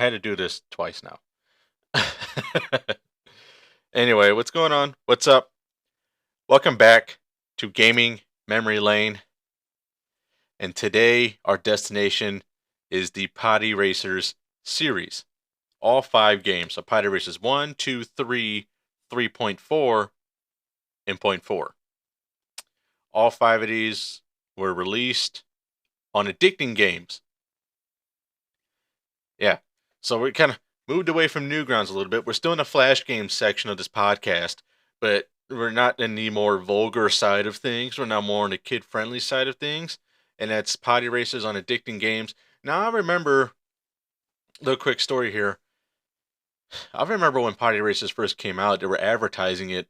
had to do this twice now. Anyway, what's going on? What's up? Welcome back to Gaming Memory Lane. And today, our destination is the Potty Racers series. All 5 games. So Potty Racers 1, 2, 3, 3.4, and point 4. All 5 of these were released on Addicting games. Yeah. So we kind of moved away from Newgrounds a little bit. We're still in the Flash games section of this podcast, but we're not in the more vulgar side of things. We're now more on the kid-friendly side of things, and that's Potty Racers on Addicting games. Now, I remember, a little quick story here. I remember when Potty Racers first came out, they were advertising it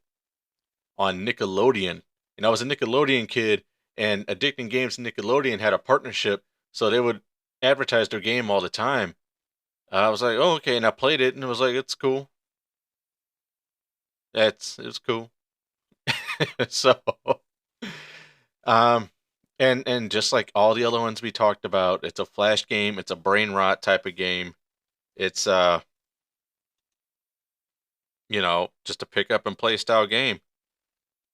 on Nickelodeon. And I was a Nickelodeon kid, and Addicting Games and Nickelodeon had a partnership, so they would advertise their game all the time. I was like, oh, okay, and I played it, and it was like, it's cool. It was cool. So, um, and just like all the other ones we talked about, it's a flash game. It's a brain rot type of game. It's just a pick up and play style game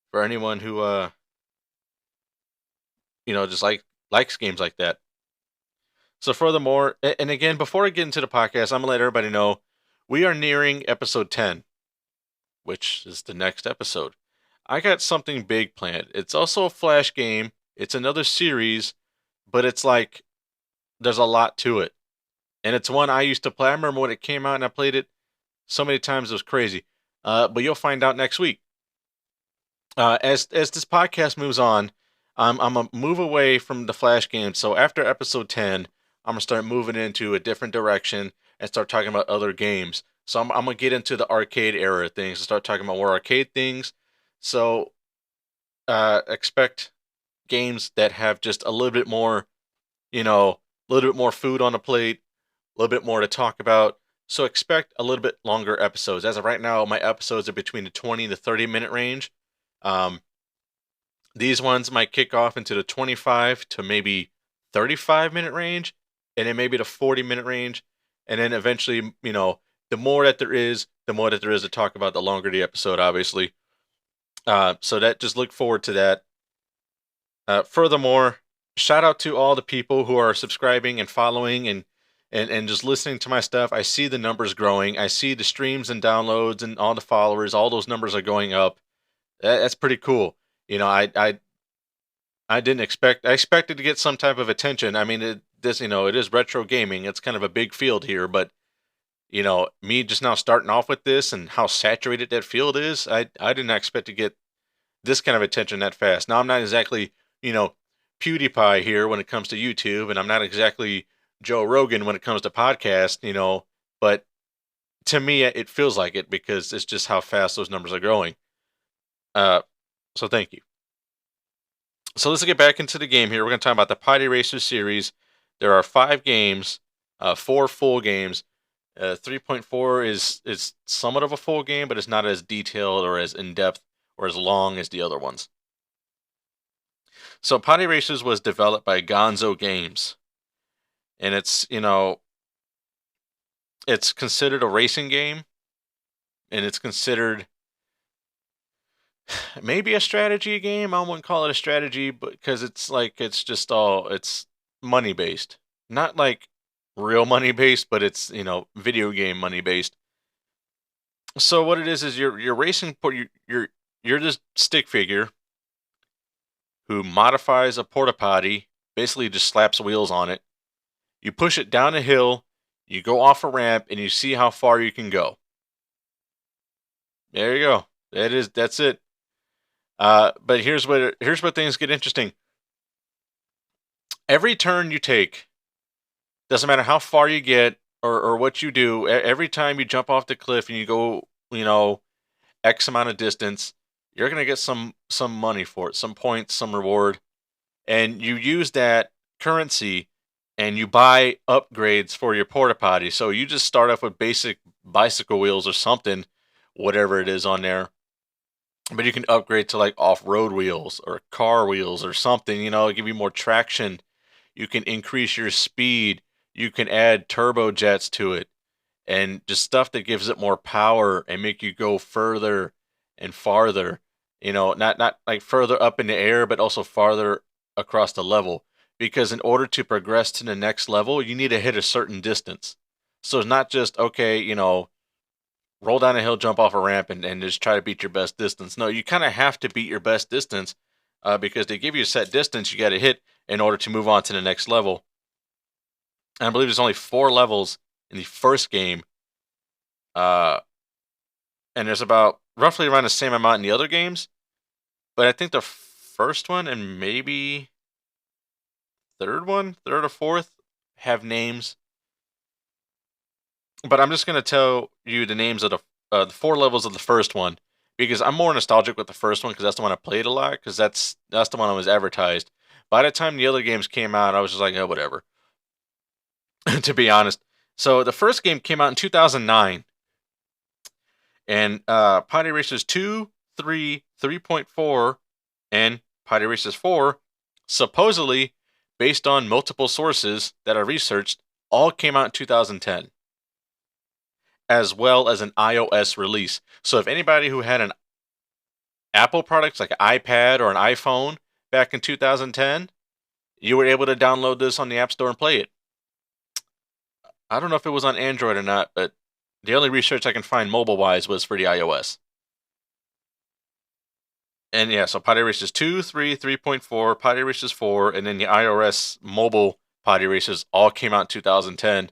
for anyone who just likes games like that. So furthermore, and again, before I get into the podcast, I'm gonna let everybody know we are nearing episode 10, which is the next episode. I got something big planned. It's also a flash game. It's another series, but it's like there's a lot to it. And it's one I used to play. I remember when it came out and I played it so many times, it was crazy. But you'll find out next week. As this podcast moves on, I'm going to move away from the flash games. So after episode 10, I'm going to start moving into a different direction and start talking about other games. So I'm going to get into the arcade era of things and start talking about more arcade things. So expect games that have just a little bit more, a little bit more food on the plate, a little bit more to talk about. So expect a little bit longer episodes. As of right now, my episodes are between the 20 and the 30-minute range. These ones might kick off into the 25 to maybe 35-minute range, and then maybe the 40-minute range, and then eventually, the more that there is, to talk about, the longer the episode, obviously. So that, just look forward to that. Furthermore, shout out to all the people who are subscribing and following and just listening to my stuff. I see the numbers growing. I see the streams and downloads and all the followers. All those numbers are going up. That's pretty cool. I didn't expect. I expected to get some type of attention. I mean, it is retro gaming. It's kind of a big field here, but me just now starting off with this and how saturated that field is, I didn't expect to get this kind of attention that fast. Now, I'm not exactly, PewDiePie here when it comes to YouTube, and I'm not exactly Joe Rogan when it comes to podcast, but to me, it feels like it because it's just how fast those numbers are growing. So thank you. So let's get back into the game here. We're going to talk about the Potty Racers series. There are 5 games, 4 full games. 3.4 is somewhat of a full game, but it's not as detailed or as in-depth or as long as the other ones. So Potty Racers was developed by Gonzo Games. And it's considered a racing game. And it's considered maybe a strategy game. I wouldn't call it a strategy, but because it's money based, not like real money based, but it's video game money based. So what it is you're racing. You're this stick figure who modifies a porta potty, basically just slaps wheels on it. You push it down a hill, you go off a ramp, and you see how far you can go. There you go. That's it. But here's where things get interesting. Every turn you take, doesn't matter how far you get or what you do, every time you jump off the cliff and you go, X amount of distance, you're going to get some money for it, some points, some reward. And you use that currency and you buy upgrades for your porta potty. So you just start off with basic bicycle wheels or something, whatever it is on there. But you can upgrade to like off-road wheels or car wheels or something, give you more traction. You can increase your speed. You can add turbo jets to it. and just stuff that gives it more power and make you go further and farther. Not like further up in the air, but also farther across the level. Because in order to progress to the next level, you need to hit a certain distance. So it's not just okay, roll down a hill, jump off a ramp, and just try to beat your best distance. No, you kind of have to beat your best distance because they give you a set distance you got to hit in order to move on to the next level. And I believe there's only 4 levels in the first game, uh, and there's about roughly around the same amount in the other games. But I think the first one and maybe third or fourth, have names. But I'm just gonna tell you the names of the 4 levels of the first one because I'm more nostalgic with the first one because that's the one I played a lot because that's the one that was advertised. By the time the other games came out, I was just like, oh, whatever. To be honest. So the first game came out in 2009, and Potty Racers 2, 3, 3.4, and Potty Racers 4, supposedly, based on multiple sources that I researched, all came out in 2010, as well as an iOS release. So if anybody who had an Apple product, like an iPad or an iPhone back in 2010, you were able to download this on the App Store and play it. I don't know if it was on Android or not, but the only research I can find mobile-wise was for the iOS. And yeah, so Potty Racers 2, 3, 3.4, Potty Racers 4, and then the iOS mobile Potty Racers all came out in 2010.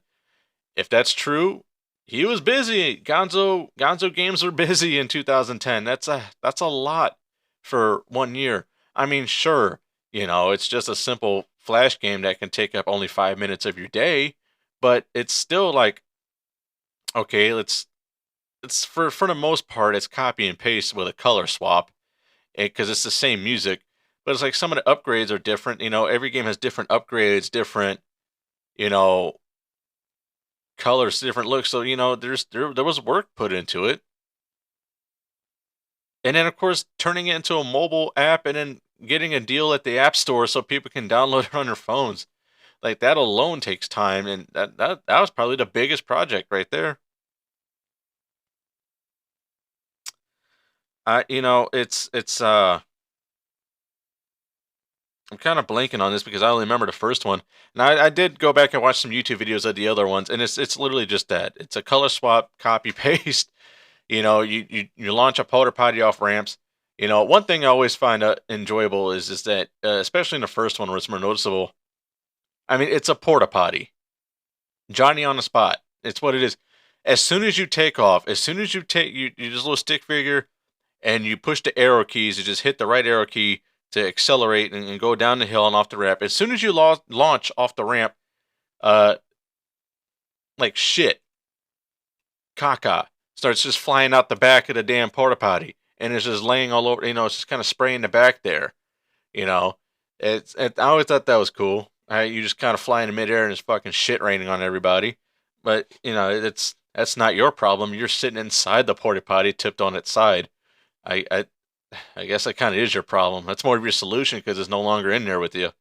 If that's true, he was busy. Gonzo Games were busy in 2010. That's a lot for 1 year. I mean, sure, it's just a simple flash game that can take up only 5 minutes of your day, but it's still like, okay, it's for the most part it's copy and paste with a color swap because it's the same music, but it's like some of the upgrades are different. Every game has different upgrades, different, you know, colors, different looks. So there was work put into it, and then of course turning it into a mobile app and then getting a deal at the App Store so people can download it on their phones. Like that alone takes time, and that was probably the biggest project right there. It's I'm kind of blanking on this because I only remember the first one. Now I did go back and watch some YouTube videos of the other ones, and it's literally just that. It's a color swap, copy paste. You launch a porta potty off ramps. One thing I always find enjoyable is that especially in the first one where it's more noticeable. I mean, it's a porta potty. Johnny on the spot. It's what it is. As soon as you take off, as soon as you take you just a little stick figure and you push the arrow keys, you just hit the right arrow key to accelerate and go down the hill and off the ramp. As soon as you launch off the ramp, uh, like shit, caca starts just flying out the back of the damn porta potty, and it's just laying all over. It's just kind of spraying the back there. You know, I always thought that was cool. You just kind of fly in midair and it's fucking shit raining on everybody. But that's not your problem. You're sitting inside the porta potty, tipped on its side. I I, I guess that kind of is your problem. That's more of your solution because it's no longer in there with you.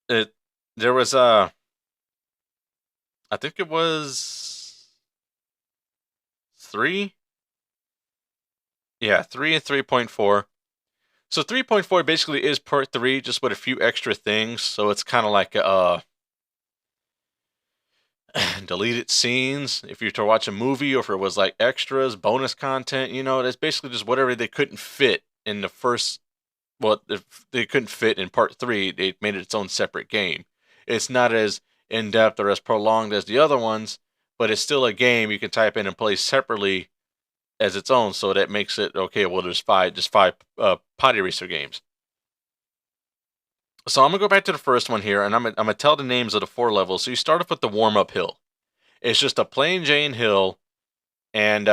it there was I think it was 3. Yeah, 3 and 3.4. So 3.4 basically is part 3, just with a few extra things. So it's kind of like deleted scenes. If you were to watch a movie, or if it was like extras, bonus content, that's basically just whatever they couldn't fit in the first. Well, if they couldn't fit in part 3, they made it its own separate game. It's not as in depth or as prolonged as the other ones, but it's still a game you can type in and play separately as its own. So that makes it okay. Well, there's just five Potty Racer games. So I'm gonna go back to the first one here, and I'm gonna tell the names of the 4 levels. So you start off with the warm up hill. It's just a plain Jane hill, and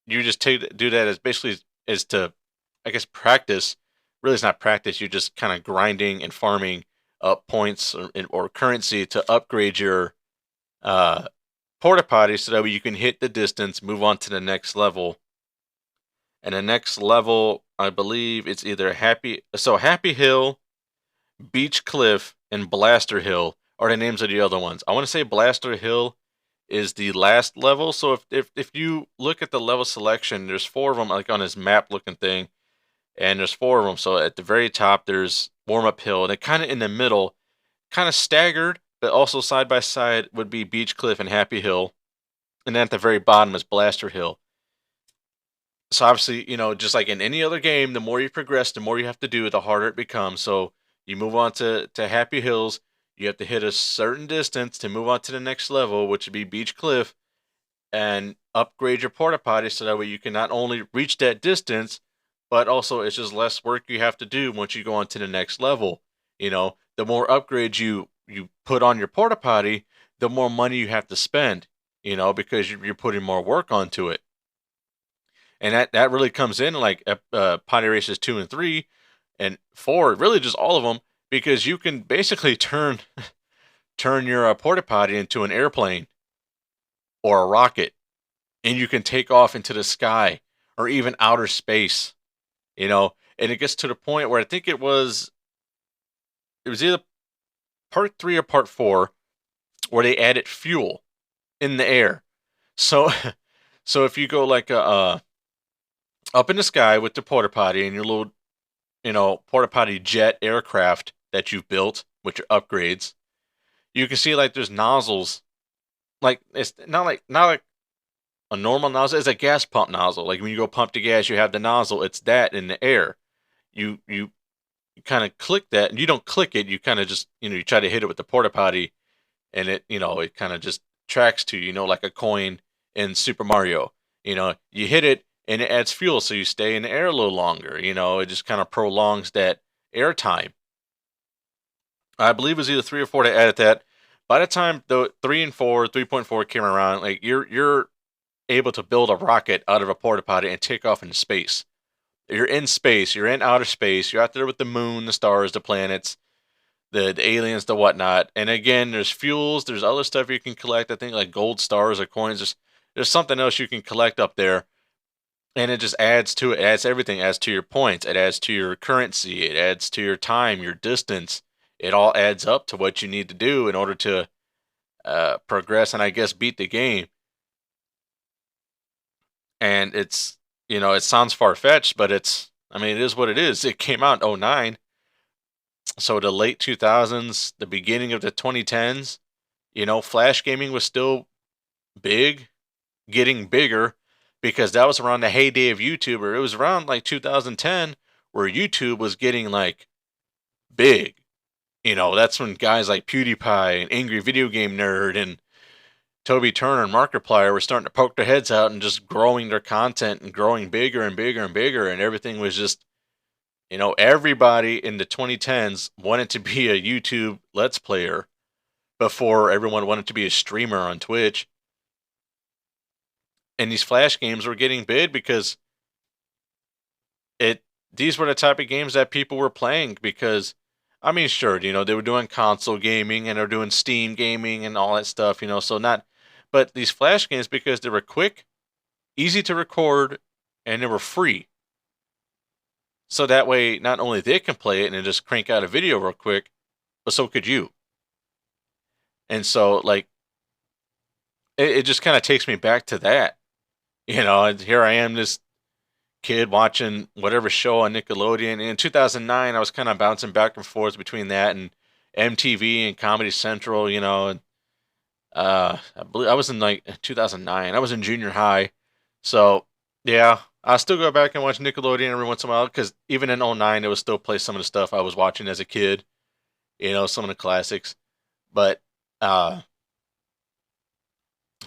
you just do that as basically is to, I guess, practice. Really, it's not practice. You're just kind of grinding and farming up points or currency to upgrade your uh, porta potty so that way you can hit the distance, move on to the next level. And the next level, I believe it's either Happy Hill, Beach Cliff, and Blaster Hill are the names of the other ones. I want to say Blaster Hill is the last level. So if you look at the level selection, there's 4 of them like on this map looking thing, and there's 4 of them. So at the very top there's Warm Up Hill, and then kind of in the middle, kind of staggered, but also side by side would be Beach Cliff and Happy Hill, and then at the very bottom is Blaster Hill. So obviously, just like in any other game, the more you progress, the more you have to do, the harder it becomes. So you move on to Happy Hills. You have to hit a certain distance to move on to the next level, which would be Beach Cliff, and upgrade your porta potty so that way you can not only reach that distance, but also it's just less work you have to do once you go on to the next level. The more upgrades you put on your porta potty, the more money you have to spend. Because you're putting more work onto it. And that really comes in like Potty Racers 2 and 3 and 4, really just all of them, because you can basically turn your porta potty into an airplane or a rocket, and you can take off into the sky or even outer space. And it gets to the point where I think it was either part 3 or part 4 where they added fuel in the air. So so if you go like up in the sky with the porta potty and your little porta potty jet aircraft that you've built with your upgrades, you can see like there's nozzles. Like it's not like a normal nozzle. It's a gas pump nozzle. Like when you go pump the gas, you have the nozzle. It's that in the air. You kind of click that, and you don't click it. You kind of just you try to hit it with the porta potty, and it kind of just tracks to like a coin in Super Mario. You hit it and it adds fuel, so you stay in the air a little longer. It just kind of prolongs that air time. I believe it was either 3 or 4 that added that. By the time the 3 and 4, 3.4 came around, like you're able to build a rocket out of a porta potty and take off into space. You're in space. You're in outer space. You're out there with the moon, the stars, the planets, the aliens, the whatnot. And again, there's fuels. There's other stuff you can collect. I think like gold stars or coins. There's something else you can collect up there. And it just adds to it. It adds everything. It adds to your points. It adds to your currency. It adds to your time, your distance. It all adds up to what you need to do in order to progress and I guess beat the game. And it's, it sounds far-fetched, but it is what it is. It came out in 2009. So the late 2000s, the beginning of the 2010s, Flash gaming was still big, getting bigger, because that was around the heyday of YouTube, or it was around like 2010 where YouTube was getting like big. That's when guys like PewDiePie and Angry Video Game Nerd and Toby Turner and Markiplier were starting to poke their heads out and just growing their content and growing bigger and bigger and bigger, and everything was just, everybody in the 2010s wanted to be a YouTube Let's Player before everyone wanted to be a streamer on Twitch. And these Flash games were getting big because these were the type of games that people were playing because, sure, they were doing console gaming and they're doing Steam gaming and all that stuff, but these Flash games, because they were quick, easy to record, and they were free. So that way, not only they can play it and just crank out a video real quick, but so could you. And so, like, it just kind of takes me back to that. And here I am, this kid watching whatever show on Nickelodeon. In 2009, I was kind of bouncing back and forth between that and MTV and Comedy Central, and I believe I was in like 2009. I was in junior high. So, yeah, I still go back and watch Nickelodeon every once in a while because even in 2009, it would still play some of the stuff I was watching as a kid, some of the classics. But,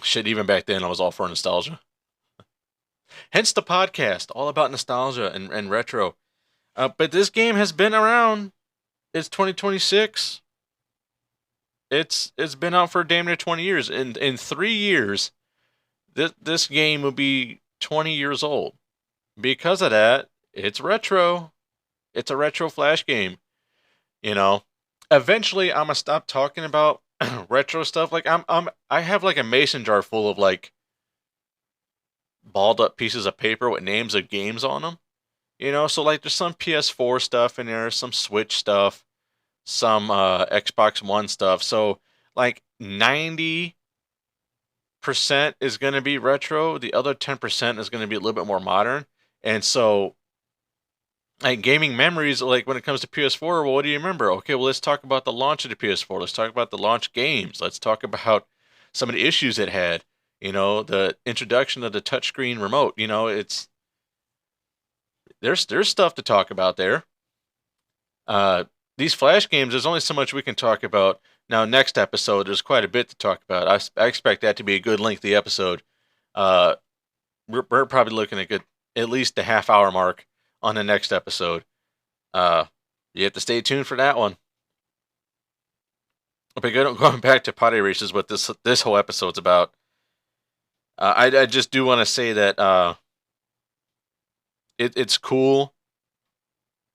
shit, even back then, I was all for nostalgia. Hence the podcast, all about nostalgia and retro. But this game has been around. It's 2026. It's been out for damn near 20 years. In 3 years, this game will be 20 years old. Because of that, it's retro. It's a retro Flash game. Eventually, I'm gonna stop talking about retro stuff. Like I have like a mason jar full of like balled up pieces of paper with names of games on them. So like there's some PS4 stuff in there, some Switch stuff, some Xbox One stuff. So like 90% is going to be retro. The other 10% is going to be a little bit more modern. And so like gaming memories, like when it comes to PS4, well, what do you remember? Okay, well, let's talk about the launch of the PS4. Let's talk about the launch games. Let's talk about some of the issues it had. The introduction of the touchscreen remote. There's stuff to talk about there. Uh, these Flash games, there's only so much we can talk about. Now, next episode, there's quite a bit to talk about. I expect that to be a good lengthy episode. Uh, we're probably looking at at least the half-hour mark on the next episode. Uh, you have to stay tuned for that one. But going back to Potty Racers, what this whole episode's about, I just do want to say that it's cool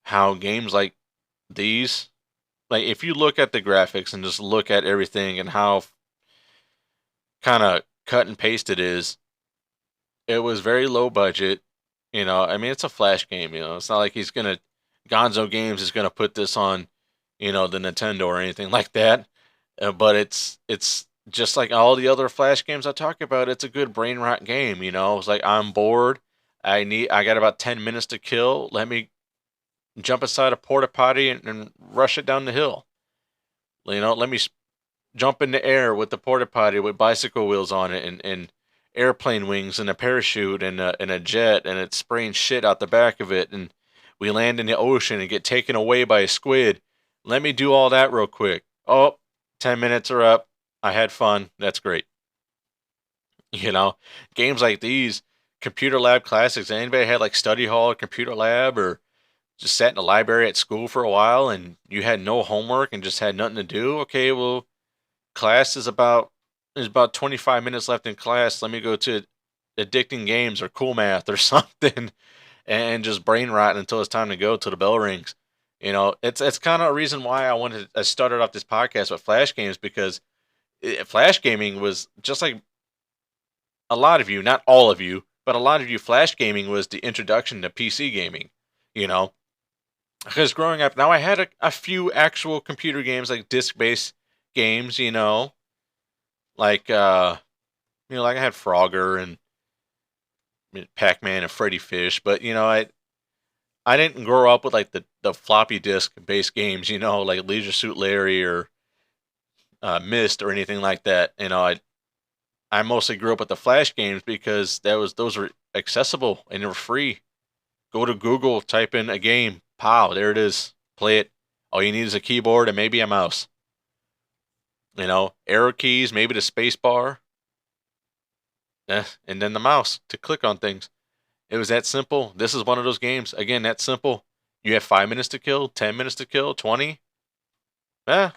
how games like these, like if you look at the graphics and just look at everything and how kind of cut and paste it is, it was very low budget. I mean, it's a Flash game. It's not like Gonzo Games is gonna put this on, the Nintendo or anything like that. But it's just like all the other Flash games I talk about. It's a good brain rot game. It's like I'm bored. I got about 10 minutes to kill. Let me jump inside a porta potty and rush it down the hill. Let me jump in the air with the porta potty with bicycle wheels on it and airplane wings and a parachute and a jet, and it's spraying shit out the back of it, and we land in the ocean and get taken away by a squid. Let me do all that real quick. Oh, 10 minutes are up. I had fun. That's great. Games like these, computer lab classics. Anybody had like study hall or computer lab, or just sat in the library at school for a while and you had no homework and just had nothing to do? Okay, well, class there's about 25 minutes left in class. Let me go to Addicting Games or Cool Math or something and just brain rot until it's time to go till the bell rings. It's kind of a reason why I started off this podcast with Flash games, because Flash gaming was just like a lot of you, not all of you, but a lot of you, Flash gaming was the introduction to PC gaming, you know? Because growing up, now I had a few actual computer games, like disc-based games, like, like I had Frogger and Pac-Man and Freddy Fish, but, I didn't grow up with, like, the floppy disk-based games, like Leisure Suit Larry or Myst or anything like that. I mostly grew up with the Flash games because those were accessible and they were free. Go to Google, type in a game, pow, there it is. Play it. All you need is a keyboard and maybe a mouse. Arrow keys, maybe the space bar, and then the mouse to click on things. It was that simple. This is one of those games. Again, that simple. You have 5 minutes to kill, 10 minutes to kill, 20. Eh.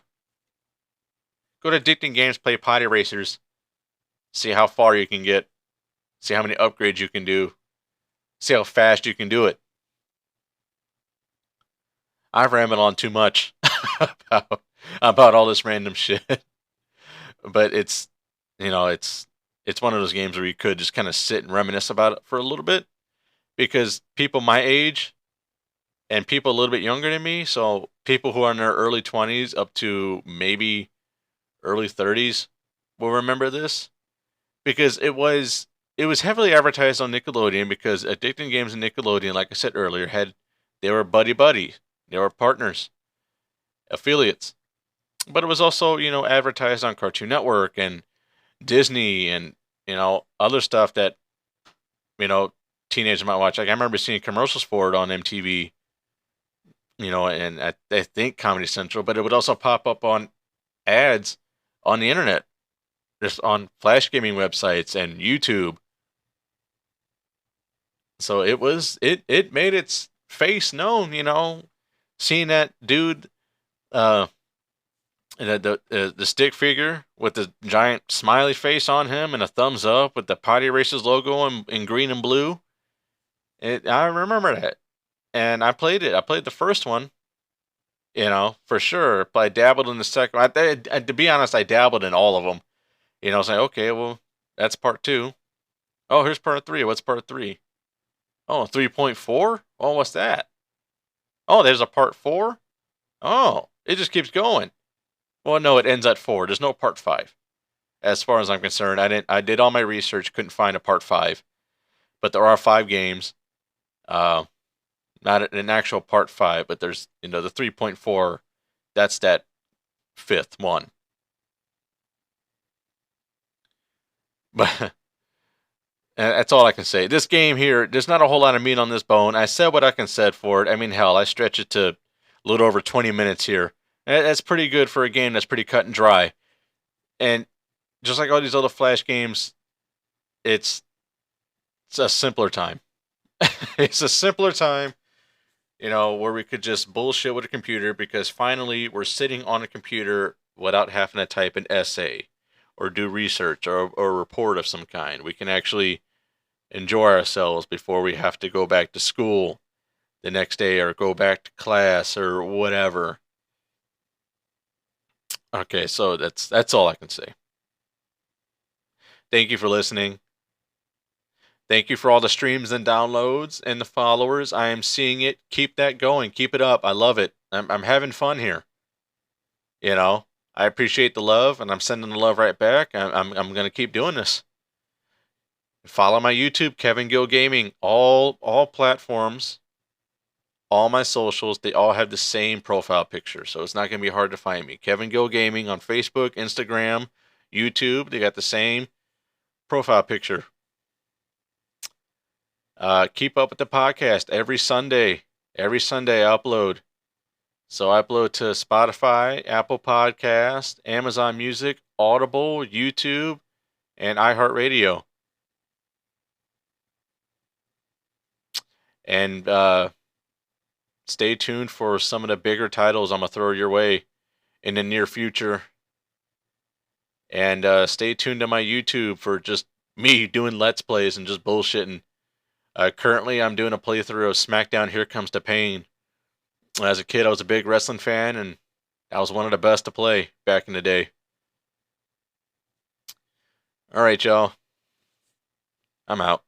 Go to Addicting Games, play Potty Racers. See how far you can get. See how many upgrades you can do. See how fast you can do it. I've rambled on too much about all this random shit. But it's one of those games where you could just kind of sit and reminisce about it for a little bit, because people my age and people a little bit younger than me, so people who are in their early 20s up to maybe early 30s will remember this, because it was heavily advertised on Nickelodeon, because Addicting Games and Nickelodeon, like I said earlier, they were buddy. They were partners, affiliates. But it was also, advertised on Cartoon Network and Disney and, other stuff that, teenagers might watch. Like I remember seeing commercials for it on MTV, and I think Comedy Central, but it would also pop up on ads on the internet, just on Flash gaming websites and YouTube. So it made its face known, seeing that dude, the stick figure with the giant smiley face on him and a thumbs up with the Potty Racers logo in green and blue. I remember that, and I played it. I played the first one, for sure. But I dabbled in the second. To be honest, I dabbled in all of them. Saying, okay, well, that's part two. Oh, here's part three. What's part three? Oh, 3.4? Oh, what's that? Oh, there's a part four? Oh, It just keeps going. Well, no, it ends at 4. There's no part 5. As far as I'm concerned, I did all my research, couldn't find a part 5, but there are 5 games. Not an actual part 5, but there's, the 3.4. That's that 5th one. But that's all I can say. This game here, there's not a whole lot of meat on this bone. I said what I can say for it. I mean, hell, I stretch it to a little over 20 minutes here. That's pretty good for a game that's pretty cut and dry. And just like all these other Flash games, it's a simpler time. It's a simpler time, where we could just bullshit with a computer because finally we're sitting on a computer without having to type an essay or do research or a report of some kind. We can actually enjoy ourselves before we have to go back to school the next day or go back to class or whatever. Okay, so that's all I can say. Thank you for listening. Thank you for all the streams and downloads and the followers. I am seeing it. Keep that going. Keep it up. I love it. I'm having fun here. I appreciate the love, and I'm sending the love right back. I'm gonna keep doing this. Follow my YouTube, Kevin Gill Gaming. All platforms, all my socials, they all have the same profile picture, so it's not gonna be hard to find me. Kevin Gill Gaming on Facebook, Instagram, YouTube. They got the same profile picture. Keep up with the podcast every Sunday. Every Sunday I upload. So I upload to Spotify, Apple Podcast, Amazon Music, Audible, YouTube, and iHeartRadio. And stay tuned for some of the bigger titles I'm going to throw your way in the near future. And stay tuned to my YouTube for just me doing Let's Plays and just bullshitting. Currently, I'm doing a playthrough of SmackDown Here Comes the Pain. As a kid, I was a big wrestling fan, and I was one of the best to play back in the day. All right, y'all. I'm out.